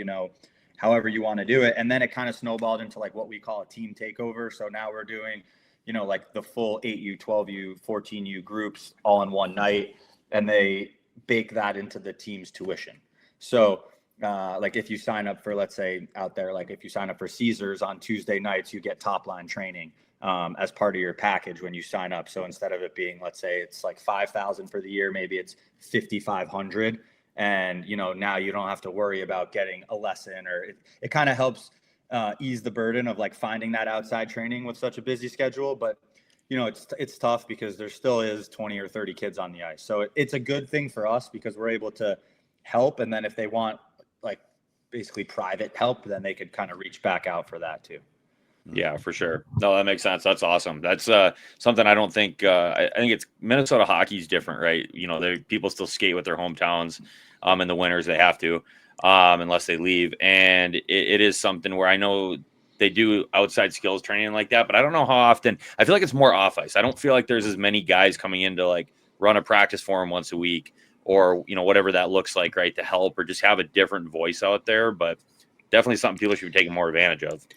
however you want to do it. And then it kind of snowballed into like what we call a team takeover. So now we're doing, like the full 8U, 12U, 14U groups all in one night, and they bake that into the team's tuition. So like if you sign up for, let's say out there, like if you sign up for Caesars on Tuesday nights, you get Topline training as part of your package when you sign up. So instead of it being, let's say it's like 5,000 for the year, maybe it's 5,500. And, now you don't have to worry about getting a lesson, or it kind of helps ease the burden of like finding that outside training with such a busy schedule. But it's tough because there still is 20 or 30 kids on the ice. So it's a good thing for us because we're able to help. And then if they want like basically private help, then they could kind of reach back out for that too. Yeah, for sure. No, that makes sense. That's awesome. That's something I don't think, I think it's Minnesota hockey is different, right? People still skate with their hometowns in the winters. They have to, unless they leave. And it is something where I know they do outside skills training like that, but I don't know how often. I feel like it's more off ice. I don't feel like there's as many guys coming in to like run a practice for them once a week, or whatever that looks like, right, to help or just have a different voice out there. But definitely something people should be taking more advantage of.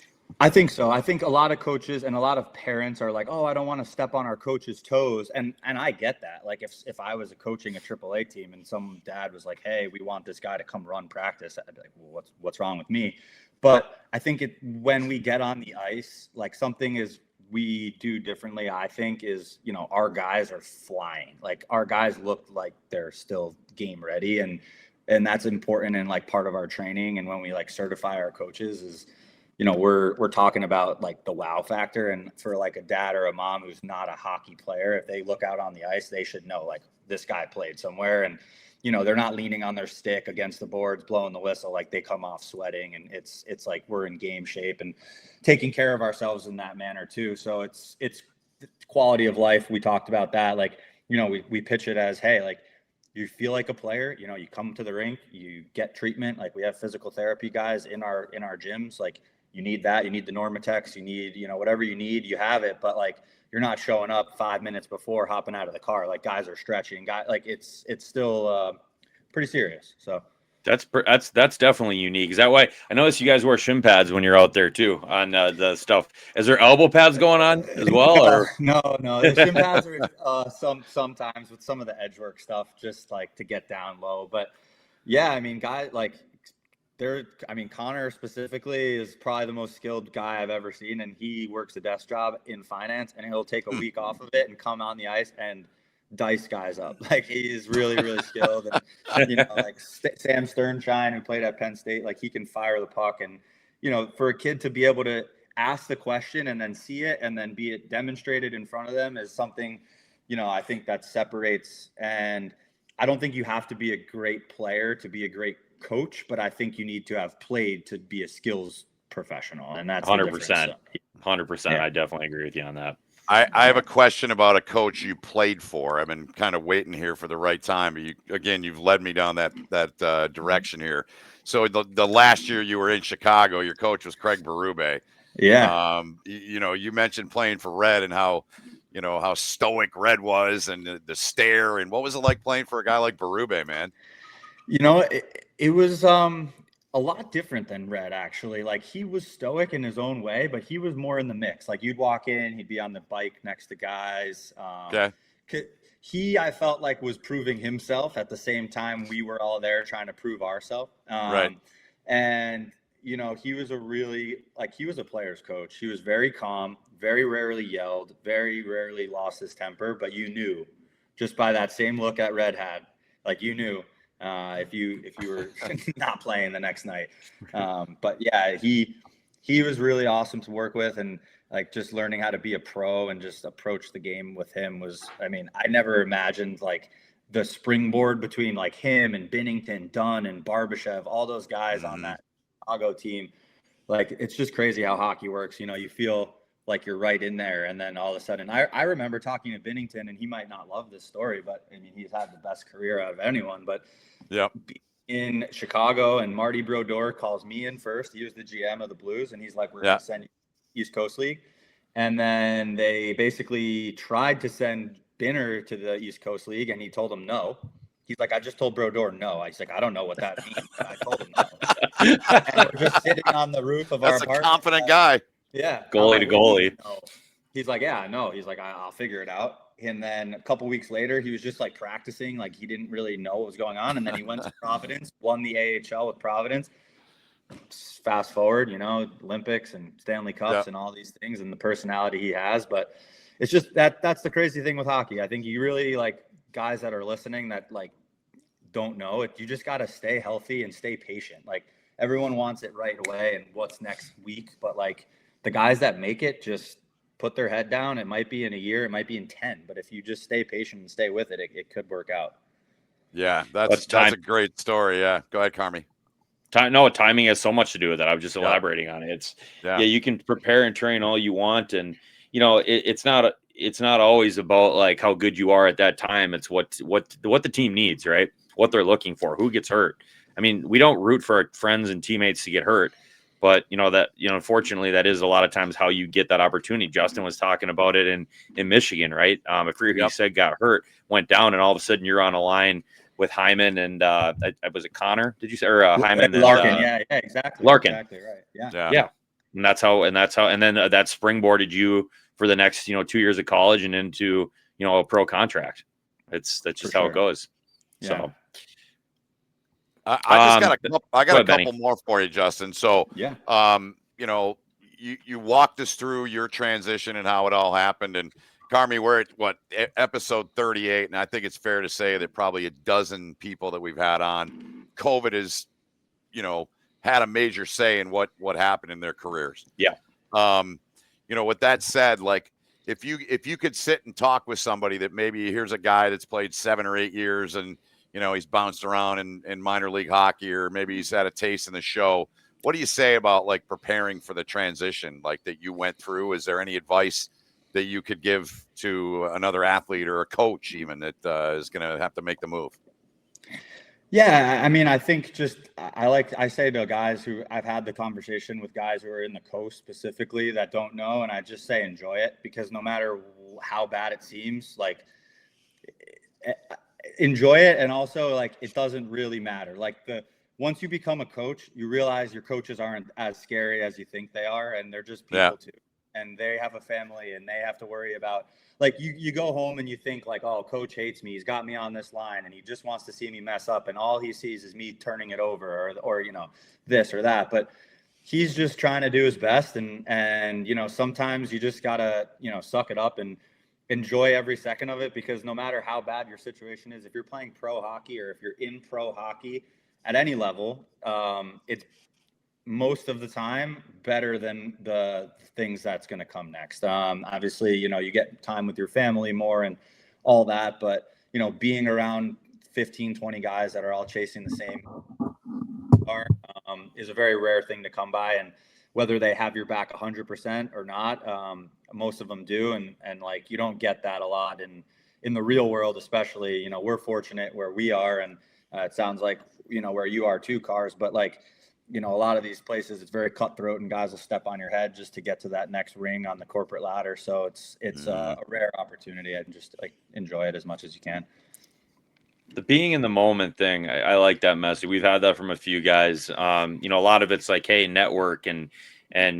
I think so. I think a lot of coaches and a lot of parents are like, oh, I don't want to step on our coach's toes. And I get that. Like if I was coaching a AAA team and some dad was like, hey, we want this guy to come run practice, I'd be like, well, what's wrong with me? But I think when we get on the ice, like something is we do differently, I think, is, our guys are flying. Like our guys look like they're still game ready. And that's important and like part of our training. And when we like certify our coaches is, we're talking about like the wow factor. And for like a dad or a mom who's not a hockey player, if they look out on the ice, they should know like this guy played somewhere. And, they're not leaning on their stick against the boards, blowing the whistle, like they come off sweating. And it's like we're in game shape and taking care of ourselves in that manner too. So it's quality of life. We talked about that. Like, we pitch it as, hey, like you feel like a player, you come to the rink, you get treatment. Like we have physical therapy guys in our gyms. Like, you need that. You need the Normatex. You need, whatever you need, you have it. But like, you're not showing up 5 minutes before hopping out of the car. Like guys are stretching. Like it's still pretty serious. So that's definitely unique. Is that why I notice you guys wear shin pads when you're out there too on the stuff? Is there elbow pads going on as well? Or? No. The shin pads are sometimes with some of the edge work stuff, just like to get down low. But yeah, I mean, guys like Connor specifically is probably the most skilled guy I've ever seen, and he works a desk job in finance, and he'll take a week off of it and come on the ice and dice guys up. Like, he's really, really skilled. And, like Sam Sternshine, who played at Penn State, like, he can fire the puck. And, for a kid to be able to ask the question and then see it and then be it demonstrated in front of them is something, I think that separates. And I don't think you have to be a great player to be a great coach, but I think you need to have played to be a skills professional. And that's 100%. 100%. Yeah. I definitely agree with you on that. I have a question about a coach you played for. I've been kind of waiting here for the right time, but you've led me down that direction here. So the last year you were in Chicago, your coach was Craig Berube. Yeah. You mentioned playing for Red and how stoic Red was and the stare, and what was it like playing for a guy like Berube, man? It was a lot different than Red, actually. Like, he was stoic in his own way, but he was more in the mix. Like, you'd walk in, he'd be on the bike next to guys. He, I felt like, was proving himself at the same time we were all there trying to prove ourselves. Right. And, he was he was a player's coach. He was very calm, very rarely yelled, very rarely lost his temper, but you knew just by that same look at Red had, like, you knew if you were not playing the next night. But yeah, he was really awesome to work with, and like, just learning how to be a pro and just approach the game with him was, I never imagined like the springboard between like him and Binnington, Dunn and Barbashev, all those guys on that Chicago team. Like, it's just crazy how hockey works. You feel like you're right in there. And then all of a sudden, I remember talking to Binnington, and he might not love this story, but he's had the best career out of anyone. But in Chicago, and Marty Brodeur calls me in first. He was the GM of the Blues, and he's like, we're going to send you East Coast League. And then they basically tried to send Binner to the East Coast League, and he told them no. He's like, I just told Brodeur no. He's like, I don't know what that means, but I told him no. And we're just sitting on the roof of our apartment. That's a confident guy. Yeah. Goalie to goalie. He's like, yeah, no. He's like, I'll figure it out. And then a couple weeks later, he was just like practicing. Like, he didn't really know what was going on. And then he went to Providence, won the AHL with Providence. Fast forward, Olympics and Stanley Cups and all these things, and the personality he has. But it's just that's the crazy thing with hockey. I think you really, like, guys that are listening that like don't know it, you just got to stay healthy and stay patient. Like, everyone wants it right away and what's next week, but like, the guys that make it just put their head down. It might be in a year, it might be in 10, but if you just stay patient and stay with it, it could work out. Yeah, that's a great story. Yeah, go ahead, Carmi. Timing has so much to do with it. I was just elaborating on it. You can prepare and train all you want, and it's not always about like how good you are at that time. It's what the team needs, right? What they're looking for, who gets hurt. We don't root for our friends and teammates to get hurt, but unfortunately, that is a lot of times how you get that opportunity. Justin was talking about it in Michigan, right? A career he said got hurt, went down, and all of a sudden you're on a line with Hyman and was it Connor? Did you say, or Hyman? Larkin, yeah, exactly. Larkin, exactly right. Yeah. And that's how, and then that springboarded you for the next 2 years of college and into a pro contract. That's just how it goes. Yeah. So. I got a couple more for you, Justin. So, you walked us through your transition and how it all happened. And Carmi, we're at episode 38, and I think it's fair to say that probably a dozen people that we've had on, COVID has, had a major say in what happened in their careers. Yeah. With that said, like, if you could sit and talk with somebody that maybe here's a guy that's played 7 or 8 years and he's bounced around in minor league hockey, or maybe he's had a taste in the show. What do you say about like preparing for the transition like that you went through? Is there any advice that you could give to another athlete or a coach even that is going to have to make the move? Yeah. I think I say to guys who I've had the conversation with guys who are in the coast specifically that don't know. And I just say, enjoy it, because no matter how bad it seems, like, enjoy it. And also, like, it doesn't really matter. Like, once you become a coach, you realize your coaches aren't as scary as you think they are. And they're just people too. and they have a family and they have to worry about, like, you go home and you think like, oh, coach hates me. He's got me on this line and he just wants to see me mess up. And all he sees is me turning it over or, you know, this or that. But he's just trying to do his best. And, you know, sometimes you just gotta, you know, suck it up and enjoy every second of it, because no matter how bad your situation is, if you're playing pro hockey or if you're in pro hockey at any level, it's most of the time better than the things that's going to come next. Obviously, you know, you get time with your family more and all that, but, you know, being around 15, 20 guys that are all chasing the same bar is a very rare thing to come by. And whether they have your back 100% or not, most of them do. And like, you don't get that a lot in the real world, especially. You know, we're fortunate where we are, and it sounds like, you know, where you are too, Cars, but like, you know, a lot of these places, it's very cutthroat and guys will step on your head just to get to that next ring on the corporate ladder. So it's a rare opportunity, and just like enjoy it as much as you can. The being in the moment thing, I like that message. We've had that from a few guys. You know, a lot of it's like, hey, network and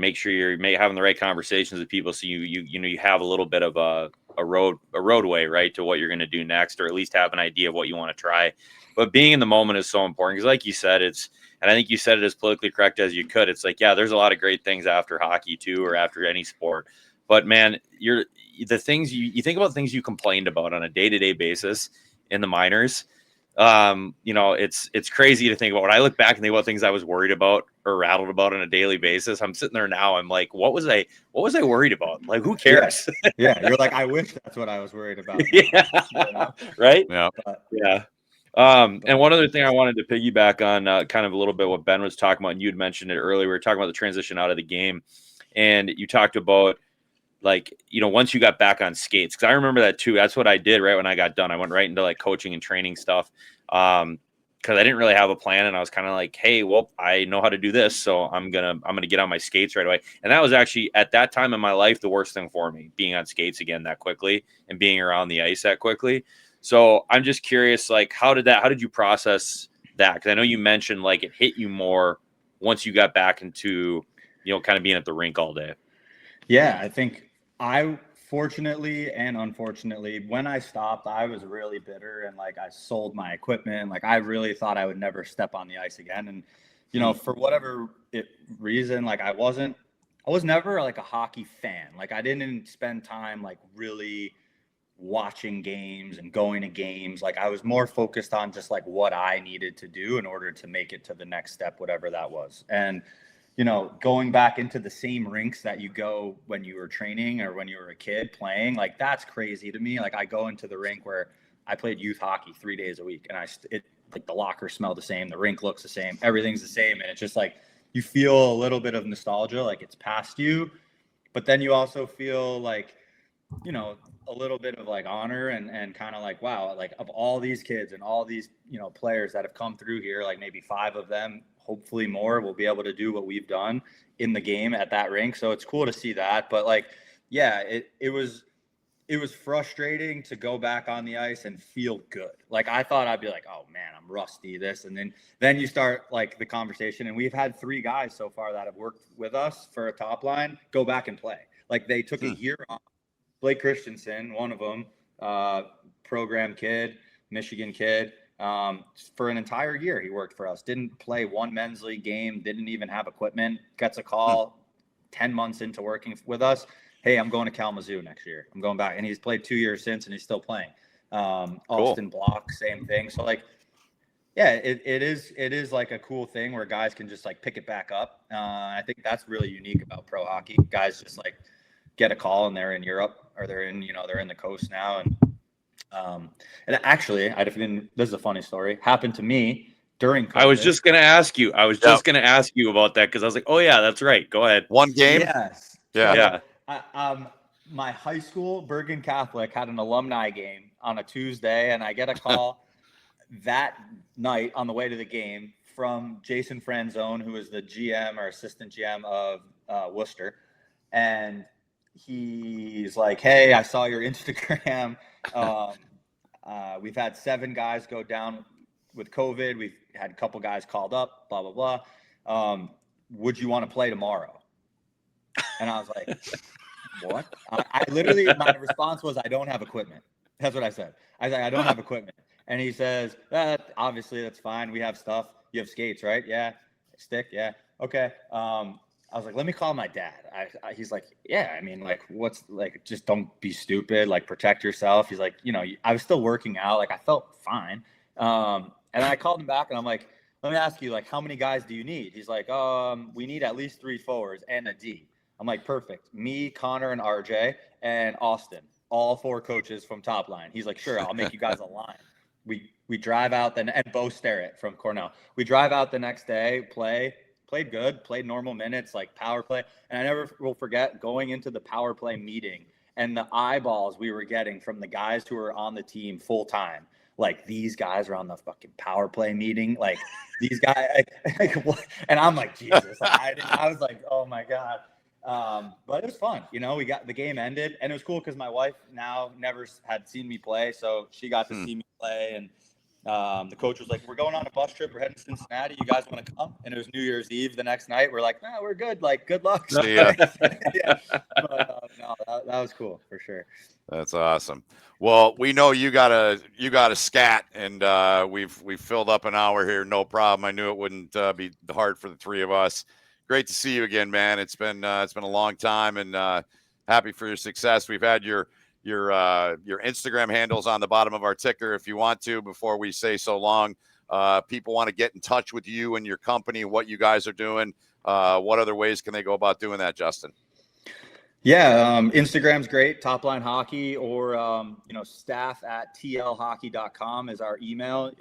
make sure you're having the right conversations with people, so you know, you have a little bit of a roadway, right, to what you're going to do next, or at least have an idea of what you want to try. But being in the moment is so important, because like you said, and I think you said it as politically correct as you could. It's like, yeah, there's a lot of great things after hockey too, or after any sport. But man, the things you think about, things you complained about on a day-to-day basis in the minors. You know, it's crazy to think about. When I look back and think about things I was worried about or rattled about on a daily basis, I'm sitting there now, I'm like, what was I worried about? Like, who cares? Yeah. You're like, I wish that's what I was worried about. Yeah. You know? Right. Yeah. But, yeah. And one other thing I wanted to piggyback on, kind of a little bit what Ben was talking about, and you'd mentioned it earlier. We were talking about the transition out of the game, and you talked about, like, you know, once you got back on skates, because I remember that too. That's what I did right when I got done. I went right into like coaching and training stuff, because I didn't really have a plan, and I was kind of like, hey, well, I know how to do this, so I'm gonna get on my skates right away. And that was actually, at that time in my life, the worst thing for me, being on skates again that quickly and being around the ice that quickly. So I'm just curious, like, how did you process that? Because I know you mentioned like it hit you more once you got back into, you know, kind of being at the rink all day. yeah, I think fortunately and unfortunately, when I stopped, I was really bitter, and like I sold my equipment. Like I really thought I would never step on the ice again. And, you know, for whatever reason, like I was never like a hockey fan. Like I didn't spend time like really watching games and going to games. Like I was more focused on just like what I needed to do in order to make it to the next step, whatever that was. And, you know, going back into the same rinks that you go when you were training or when you were a kid playing, like that's crazy to me. Like I go into the rink where I played youth hockey 3 days a week, and like the lockers smell the same, the rink looks the same, everything's the same. And it's just like, you feel a little bit of nostalgia, like it's past you, but then you also feel like, you know, a little bit of like honor and kind of like, wow, like of all these kids and all these, you know, players that have come through here, like maybe 5 of them, hopefully more, will be able to do what we've done in the game at that rink. So it's cool to see that. But like, yeah, it was frustrating to go back on the ice and feel good. Like I thought I'd be like, oh man, I'm rusty, this. And then you start like the conversation, and we've had 3 guys so far that have worked with us for a top line go back and play. Like they took a year off. Blake Christensen, one of them, program kid, Michigan kid, for an entire year he worked for us. Didn't play one men's league game, didn't even have equipment, gets a call 10 months into working with us. Hey, I'm going to Kalamazoo next year. I'm going back. And he's played 2 years since, and he's still playing. Austin Block, same thing. So like, yeah, it is like a cool thing where guys can just like pick it back up. I think that's really unique about pro hockey. Guys just like get a call and they're in Europe, or they're in the coast now. And actually, this is a funny story. Happened to me during COVID. I was just going to ask you. Just going to ask you about that, because I was like, oh yeah, that's right. Go ahead. One game. Yes. Yeah. So, my high school, Bergen Catholic, had an alumni game on a Tuesday, and I get a call that night on the way to the game from Jason Franzone, who is the GM or assistant GM of Worcester. And he's like, hey, I saw your Instagram. We've had 7 guys go down with COVID. We've had a couple guys called up, blah, blah, blah. Would you want to play tomorrow? And I was like, what? I literally, my response was, I don't have equipment. That's what I said. I was like, I don't have equipment. And he says, obviously that's fine. We have stuff. You have skates, right? Yeah. Stick. Yeah. Okay. I was like, let me call my dad. He's like, yeah, I mean, like, what's like, just don't be stupid, like protect yourself. He's like, you know, I was still working out. Like I felt fine. And I called him back and I'm like, let me ask you, like, how many guys do you need? He's like, we need at least 3 forwards and a D. I'm like, perfect. Me, Connor, and RJ, and Austin, all 4 coaches from Topline. He's like, sure, I'll make you guys a line. We drive out and Bo Sterrett from Cornell. We drive out the next day, played good, played normal minutes, like power play. And I never will forget going into the power play meeting and the eyeballs we were getting from the guys who were on the team full time. Like, these guys are on the fucking power play meeting. Like, these guys, what? And I'm like, Jesus. I was like, oh my God. But it was fun. You know, the game ended, and it was cool because my wife now never had seen me play. So she got to see me play. And the coach was like, we're going on a bus trip. We're heading to Cincinnati. You guys want to come? And it was New Year's Eve the next night. We're like, no, we're good. Like, good luck. See ya. Yeah. But, no, that was cool for sure. That's awesome. Well, we know you got a scat, and we've filled up an hour here, no problem. I knew it wouldn't be hard for the 3 of us. Great to see you again, man. It's been a long time, and happy for your success. We've had your Instagram handles on the bottom of our ticker if you want to. Before we say so long, people want to get in touch with you and your company, what you guys are doing. What other ways can they go about doing that, Justin? Yeah, Instagram's great, Topline Hockey, or staff@tlhockey.com is our email.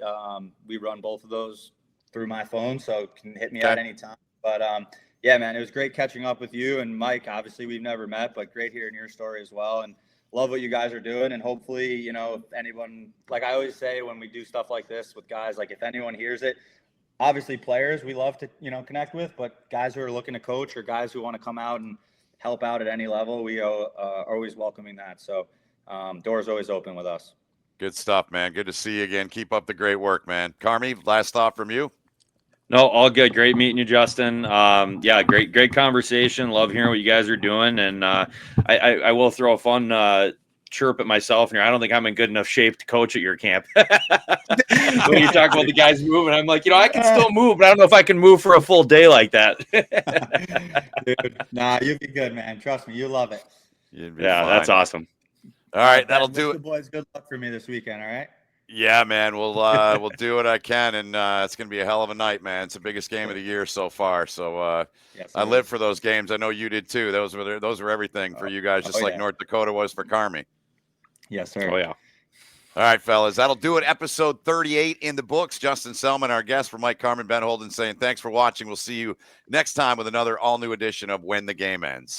We run both of those through my phone, so can hit me at any time. But yeah, man, it was great catching up with you and Mike. Obviously, we've never met, but great hearing your story as well. And love what you guys are doing. And hopefully, you know, if anyone, like I always say when we do stuff like this with guys, like if anyone hears it, obviously players we love to, you know, connect with, but guys who are looking to coach or guys who want to come out and help out at any level, we are always welcoming that. So doors always open with us. Good stuff, man. Good to see you again. Keep up the great work, man. Carmi, last thought from you? No, all good. Great meeting you, Justin. Yeah, great conversation. Love hearing what you guys are doing. And I will throw a fun chirp at myself here. I don't think I'm in good enough shape to coach at your camp. When you talk about the guys moving, I'm like, you know, I can still move, but I don't know if I can move for a full day like that. Dude, nah, you'll be good, man. Trust me, you'll love it. Yeah, fine. That's awesome. All right, that'll do it. Boys, good luck for me this weekend. All right. Yeah, man, we'll do what I can, and it's gonna be a hell of a night, man. It's the biggest game of the year so far. So yes, I live for those games. I know you did too. Those were everything for you guys, just like North Dakota was for Carmi. Yes, sir. Oh yeah. All right, fellas, that'll do it. Episode 38 in the books. Justin Selman, our guest, for Mike Carmen, Ben Holden, saying thanks for watching. We'll see you next time with another all-new edition of When the Game Ends.